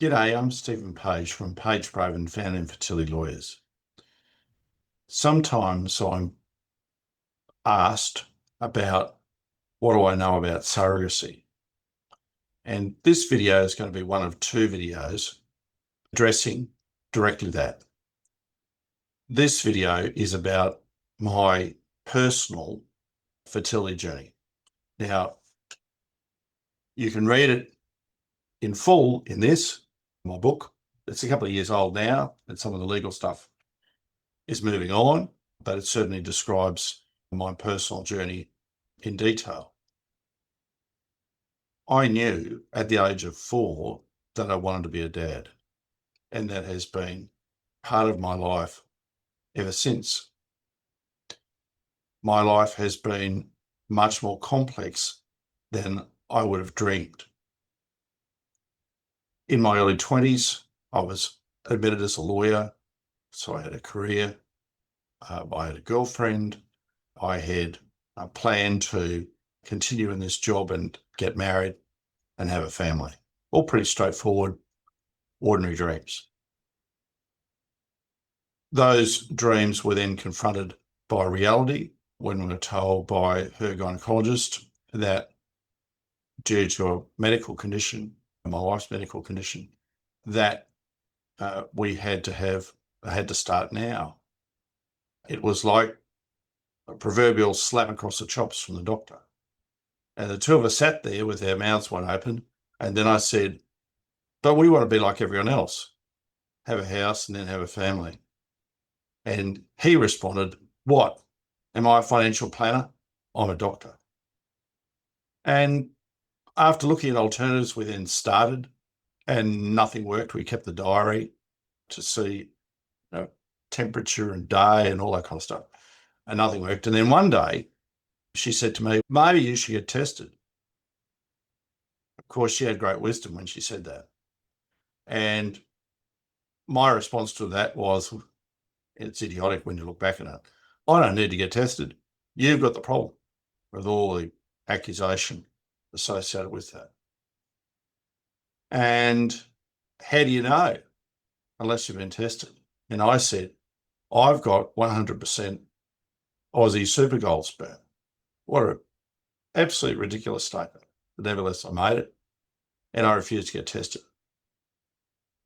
G'day, I'm Stephen Page from Page Brave and Founding Infertility Lawyers. Sometimes I'm asked about what do I know about surrogacy? And this video is going to be one of two videos addressing directly that. This video is about my personal fertility journey. Now, you can read it in full in my book. It's a couple of years old now, and some of the legal stuff is moving on, but it certainly describes my personal journey in detail. I knew at the age of 4 that I wanted to be a dad, and that has been part of my life ever since. My life has been much more complex than I would have dreamed. In my early 20s, I was admitted as a lawyer, so I had a career. I had a girlfriend. I had a plan to continue in this job and get married and have a family. All pretty straightforward, ordinary dreams. Those dreams were then confronted by reality when we were told by her gynecologist that due to a medical condition, my wife's medical condition, that we had to start now. It was like a proverbial slap across the chops from the doctor. And the two of us sat there with our mouths wide open. And then I said, but we want to be like everyone else, have a house and then have a family. And he responded, what? Am I a financial planner? I'm a doctor. And after looking at alternatives, we then started and nothing worked. We kept the diary to see temperature and day and all that kind of stuff. And nothing worked. And then one day she said to me, maybe you should get tested. Of course, she had great wisdom when she said that. And my response to that was, it's idiotic when you look back at it. I don't need to get tested. You've got the problem with all the accusation associated with that. And how do you know unless you've been tested? And I said, I've got 100% Aussie Super Gold sperm. What an absolutely ridiculous statement. But nevertheless, I made it and I refused to get tested.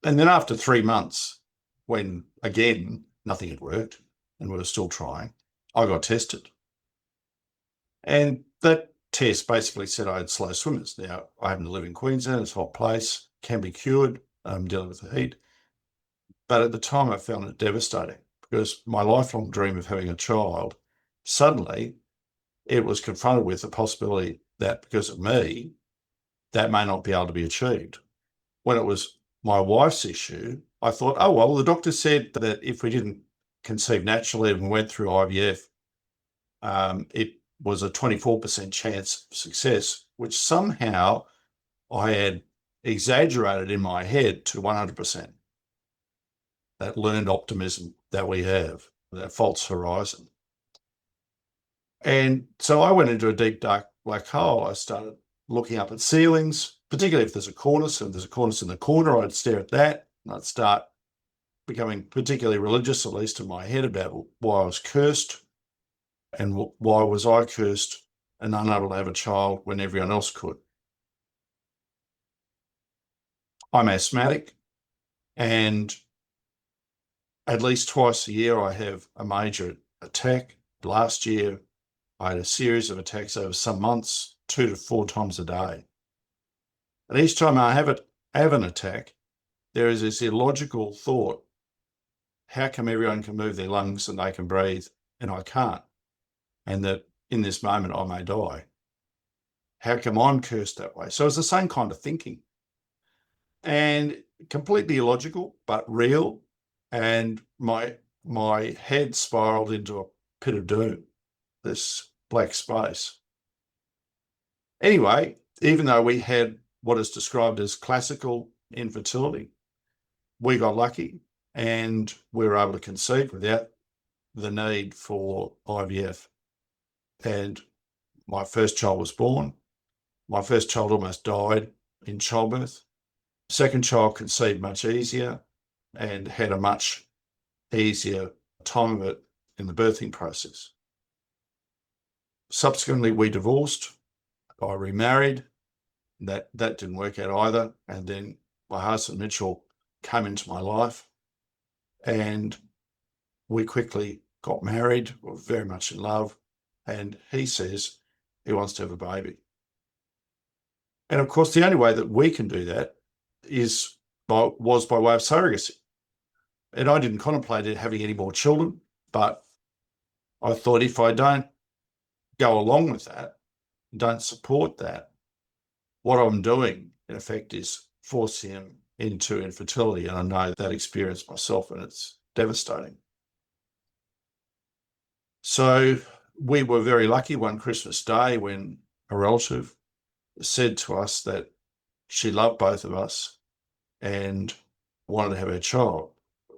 And then after 3 months, when again, nothing had worked and we were still trying, I got tested. And that test basically said I had slow swimmers. Now, I happen to live in Queensland, it's a hot place, can be cured, I'm dealing with the heat. But at the time, I found it devastating because my lifelong dream of having a child, suddenly it was confronted with the possibility that because of me, that may not be able to be achieved. When it was my wife's issue, I thought, oh, well, the doctor said that if we didn't conceive naturally and we went through IVF, it was a 24% chance of success, which somehow I had exaggerated in my head to 100%. That learned optimism that we have, that false horizon. And so I went into a deep, dark black hole. I started looking up at ceilings, particularly if there's a cornice, and there's a cornice in the corner, I'd stare at that and I'd start becoming particularly religious, at least in my head, about why I was cursed and why was I cursed and unable to have a child when everyone else could. I'm asthmatic, and at least twice a year I have a major attack. Last year, I had a series of attacks over some months, 2 to 4 times a day. And each time I have an attack, there is this illogical thought, how come everyone can move their lungs and they can breathe and I can't? And that in this moment I may die. How come I'm cursed that way? So it's the same kind of thinking. And completely illogical, but real. And my head spiraled into a pit of doom, this black space. Anyway, even though we had what is described as classical infertility, we got lucky and we were able to conceive without the need for IVF. And my first child was born. My first child almost died in childbirth. Second child conceived much easier and had a much easier time of it in the birthing process. Subsequently, we divorced. I remarried. That didn't work out either. And then my husband, Mitchell, came into my life and we quickly got married. We were very much in love. And he says he wants to have a baby. And of course, the only way that we can do that was by way of surrogacy. And I didn't contemplate having any more children, but I thought if I don't go along with that, don't support that, what I'm doing, in effect, is forcing him into infertility. And I know that experience myself, and it's devastating. So we were very lucky one Christmas Day when a relative said to us that she loved both of us and wanted to have her child.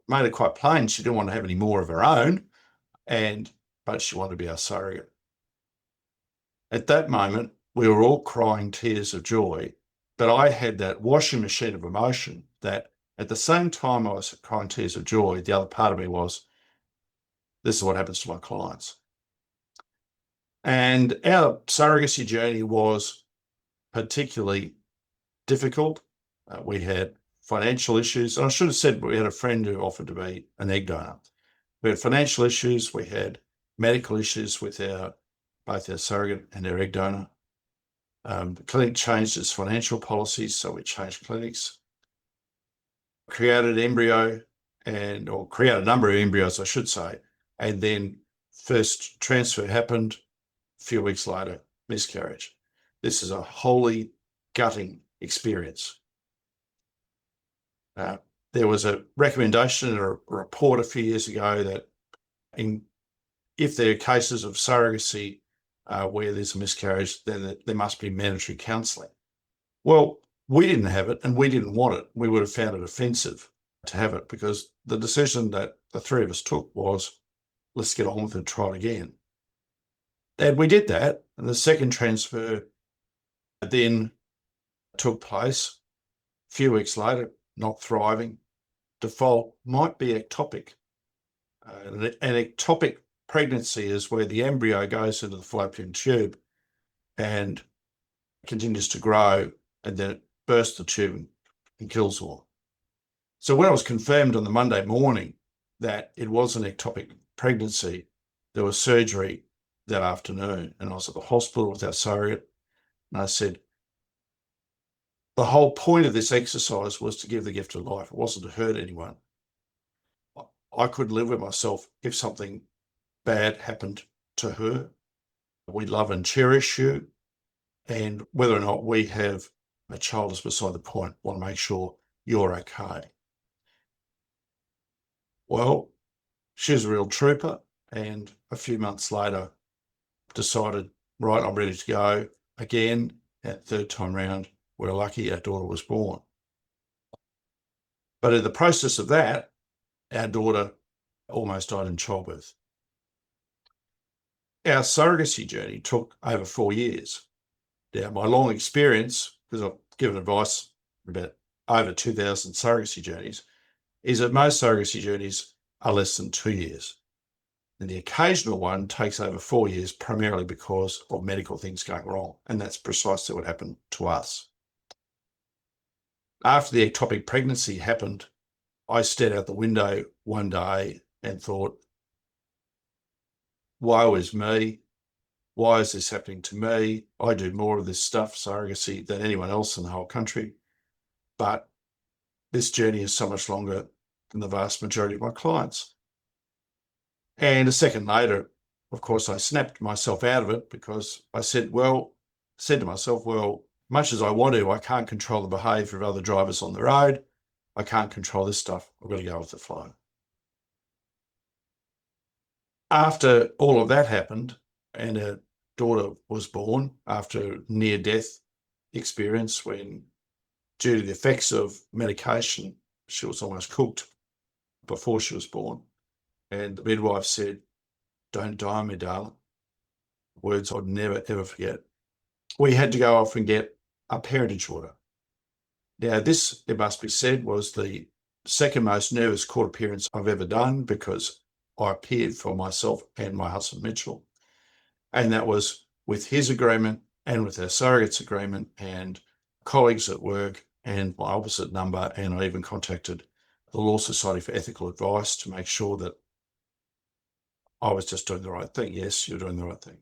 Made it quite plain she didn't want to have any more of her own, but she wanted to be our surrogate. At that moment, we were all crying tears of joy, but I had that washing machine of emotion that at the same time I was crying tears of joy, the other part of me was, this is what happens to my clients. And our surrogacy journey was particularly difficult. We had financial issues. And I should have said we had a friend who offered to be an egg donor. We had financial issues. We had medical issues with both our surrogate and our egg donor. The clinic changed its financial policies, so we changed clinics. Created created a number of embryos, I should say, and then first transfer happened. A few weeks later, miscarriage. This is a wholly gutting experience. There was a recommendation in a report a few years ago that if there are cases of surrogacy where there's a miscarriage, then there must be mandatory counselling. Well, we didn't have it and we didn't want it. We would have found it offensive to have it because the decision that the three of us took was, let's get on with it, try it again. And we did that. And the second transfer then took place. A few weeks later, not thriving. Default might be ectopic. An ectopic pregnancy is where the embryo goes into the fallopian tube and continues to grow, and then it bursts the tube and kills all. So when I was confirmed on the Monday morning that it was an ectopic pregnancy, there was surgery that afternoon, and I was at the hospital with our surrogate, and I said, the whole point of this exercise was to give the gift of life. It wasn't to hurt anyone. I could live with myself if something bad happened to her. We love and cherish you. And whether or not we have a child is beside the point. Want to make sure you're okay. Well, she's a real trooper. And a few months later, decided, right, I'm ready to go again. That third time round, we're lucky our daughter was born. But in the process of that, our daughter almost died in childbirth. Our surrogacy journey took over 4 years. Now, my long experience, because I've given advice about over 2,000 surrogacy journeys, is that most surrogacy journeys are less than 2 years. And the occasional one takes over 4 years, primarily because of medical things going wrong. And that's precisely what happened to us. After the ectopic pregnancy happened, I stared out the window one day and thought, woe is me. Why is this happening to me? I do more of this stuff, surrogacy, than anyone else in the whole country. But this journey is so much longer than the vast majority of my clients. And a second later, of course, I snapped myself out of it because I said to myself, much as I want to, I can't control the behaviour of other drivers on the road. I can't control this stuff. I've got to go with the flow. After all of that happened and a daughter was born after near-death experience when, due to the effects of medication, she was almost cooked before she was born. And the midwife said, don't die on me, darling. Words I'd never, ever forget. We had to go off and get a parentage order. Now, this, it must be said, was the second most nervous court appearance I've ever done, because I appeared for myself and my husband Mitchell. And that was with his agreement and with our surrogate's agreement and colleagues at work and my opposite number. And I even contacted the Law Society for ethical advice to make sure that I was just doing the right thing. Yes, you're doing the right thing.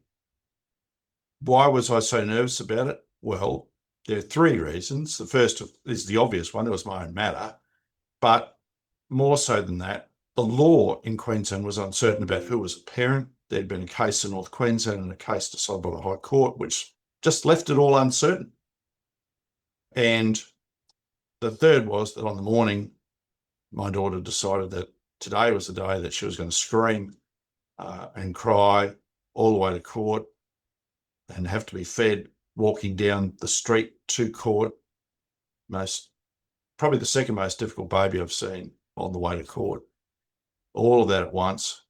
Why was I so nervous about it? Well, there are three reasons. The first is the obvious one. It was my own matter. But more so than that, the law in Queensland was uncertain about who was a parent. There'd been a case in North Queensland and a case decided by the High Court, which just left it all uncertain. And the third was that on the morning, my daughter decided that today was the day that she was going to scream and cry all the way to court and have to be fed walking down the street to court. Probably the second most difficult baby I've seen on the way to court. All of that at once.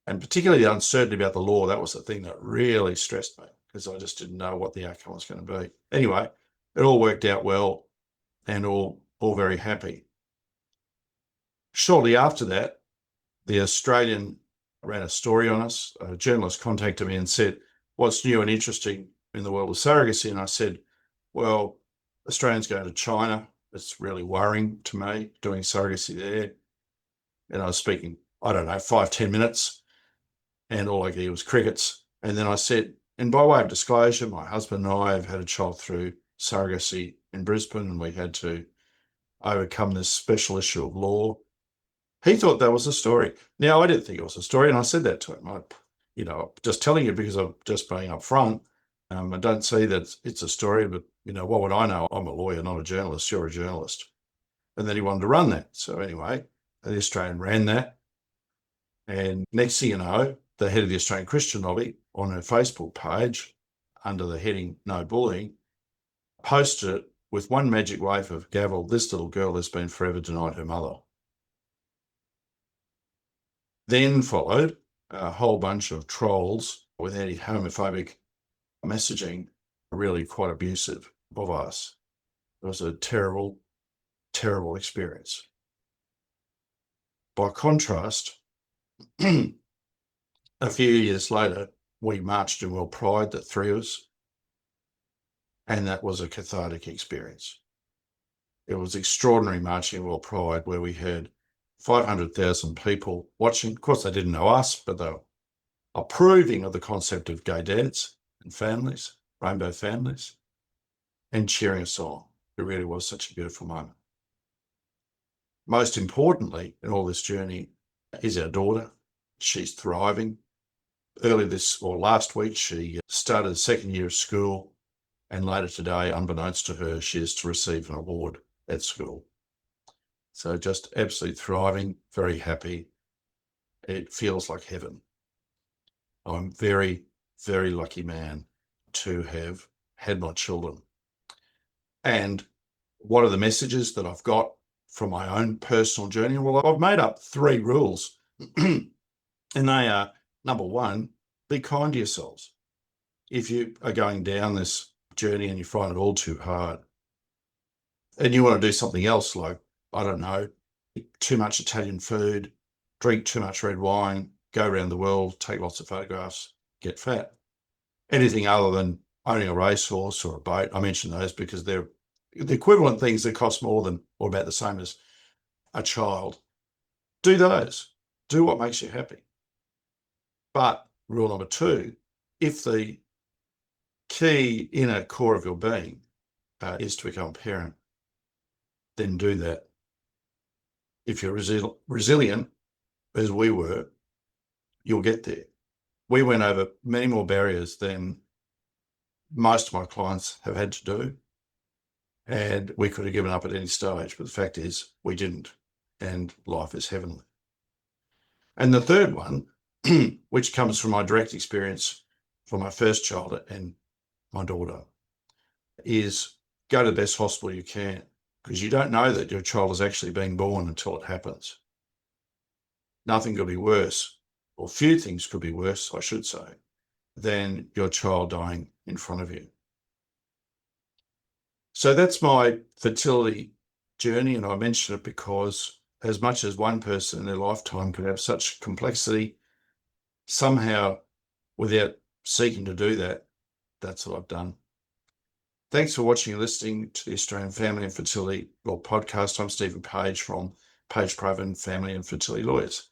And particularly the uncertainty about the law, that was the thing that really stressed me, because I just didn't know what the outcome was going to be. Anyway, it all worked out well and all very happy. Shortly after that, the Australian ran a story on us. A journalist contacted me and said, "What's new and interesting in the world of surrogacy?" And I said, "Well, Australians going to China. It's really worrying to me, doing surrogacy there." And I was speaking, 5-10 minutes, and all I could hear was crickets. And then I said, and by way of disclosure, my husband and I have had a child through surrogacy in Brisbane, and we had to overcome this special issue of law. He thought that was a story. Now, I didn't think it was a story, and I said that to him. Just telling you because I'm just being upfront. I don't see that it's a story, but, what would I know? I'm a lawyer, not a journalist. You're a journalist. And then he wanted to run that. So anyway, the Australian ran that. And next thing you know, the head of the Australian Christian Lobby on her Facebook page, under the heading "No Bullying," posted it with one magic wave of gavel: "This little girl has been forever denied her mother." Then followed a whole bunch of trolls with anti-homophobic messaging, really quite abusive of us. It was a terrible, terrible experience. By contrast, a few years later, we marched in World Pride, the three of us, and that was a cathartic experience. It was extraordinary marching in World Pride, where we had 500,000 people watching. Of course, they didn't know us, but they were approving of the concept of gay dads and families, rainbow families, and cheering us on. It really was such a beautiful moment. Most importantly in all this journey is our daughter. She's thriving. Last week, she started the second year of school, and later today, unbeknownst to her, she is to receive an award at school. So just absolutely thriving, very happy. It feels like heaven. I'm very, very lucky man to have had my children. And what are the messages that I've got from my own personal journey? Well, I've made up 3 rules, and they are: number 1, be kind to yourselves. If you are going down this journey and you find it all too hard, and you want to do something else, like, eat too much Italian food, drink too much red wine, go around the world, take lots of photographs, get fat. Anything other than owning a racehorse or a boat, I mention those because they're the equivalent things that cost more than or about the same as a child. Do those. Do what makes you happy. But rule number 2, if the key inner core of your being is to become a parent, then do that. If you're resilient, as we were, you'll get there. We went over many more barriers than most of my clients have had to do, and we could have given up at any stage, but the fact is we didn't, and life is heavenly. And the third one, which comes from my direct experience for my first child and my daughter, is go to the best hospital you can, because you don't know that your child is actually being born until it happens. Nothing could be worse, or few things could be worse, I should say, than your child dying in front of you. So that's my fertility journey, and I mention it because as much as one person in their lifetime could have such complexity, somehow, without seeking to do that, that's what I've done. Thanks for watching and listening to the Australian Family and Fertility Law Podcast. I'm Stephen Page from Page Proven Family and Fertility Lawyers.